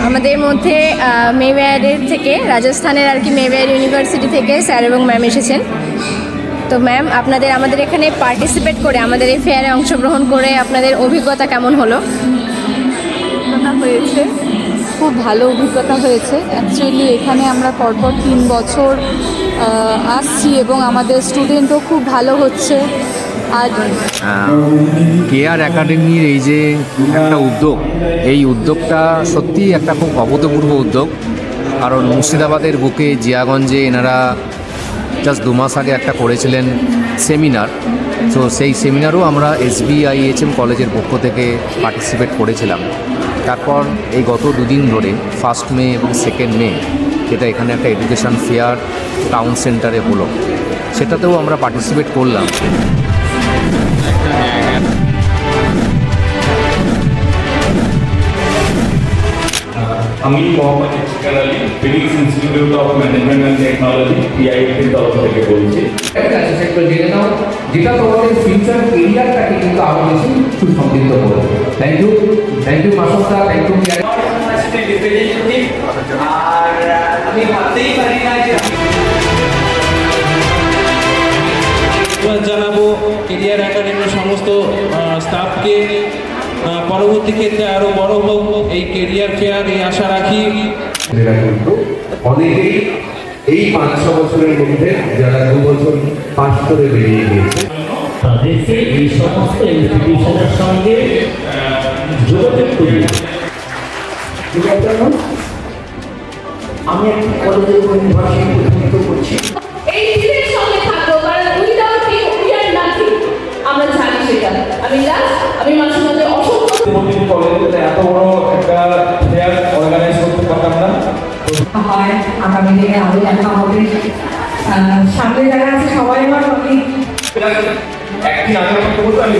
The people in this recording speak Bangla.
আমাদের মধ্যে মেওয়ারের থেকে রাজস্থানের আর কি মেওয়ার ইউনিভার্সিটি থেকে স্যার এবং ম্যাম এসেছেন। তো ম্যাম, আপনাদের আমাদের এখানে পার্টিসিপেট করে আমাদের এই ফেয়ারে অংশগ্রহণ করে আপনাদের অভিজ্ঞতা কেমন হলো? হয়েছে খুব ভালো অভিজ্ঞতা হয়েছে। অ্যাকচুয়ালি এখানে আমরা পরপর 3 বছর আসছি এবং আমাদের স্টুডেন্টও খুব ভালো হচ্ছে। আর কেয়ার একাডেমির এই যে একটা উদ্যোগ, এই উদ্যোগটা সত্যিই একটা খুব অভূতপূর্ব উদ্যোগ। কারণ মুর্শিদাবাদের বুকে জিয়াগঞ্জে এনারা জাস্ট 2 মাস আগে একটা করেছিলেন সেমিনার। তো সেই সেমিনারও আমরা SBIHM কলেজের পক্ষ থেকে পার্টিসিপেট করেছিলাম। তারপর এই গত 2 দিন ধরে 1 মে এবং 2 মে যেটা এখানে একটা এডুকেশন ফেয়ার টাউন সেন্টারে হলো, সেটাতেও আমরা পার্টিসিপেট করলাম। আমি Mohammad Iftikhar Ali, Phoenix institute of management and technology PIIT তরফ থেকে বলছি। সেক্টর জেনে নাও, যেটা তোমাদের ফিউচার কেরিয়ারটাকে কিন্তু আরো বেশি সুসমৃদ্ধ করবে। Thank you Masuda, thank you. আর আমি ভাবতেই পারি না যে জানাবো কেরিয়ার একাডেমির সমস্ত স্টাফকে। পরবর্তী ক্ষেত্রে আরো বড় হোক এই কেরিয়ার ফেয়ার, এই আশা রাখি। কিন্তু অনেকেই এই 5-6 বছরের মধ্যে যারা 2 বছর পাস করে বেরিয়ে গিয়েছে, তাদেরকে এই সমস্ত ইনস্টিটিউশনের সঙ্গে যোগাযোগ করি। আমি একটা কলেজের ইউনিভার্সিটি প্রতিনিধিত্ব করছি। এই টিমের সঙ্গে থাকবো, কারণ without team we are nothing. আমরা জানি সেটা। আমি মাঝে মাঝে অসংখ্য কলেজে এত বড় একটা ফেয়ার অর্গানাইজ করতে পারতাম না। হয় আগামী দিনে আরো দেখা হবে। সামনে যারা আছে সবাই আমার অনেক একদিন আগে বলতে আমি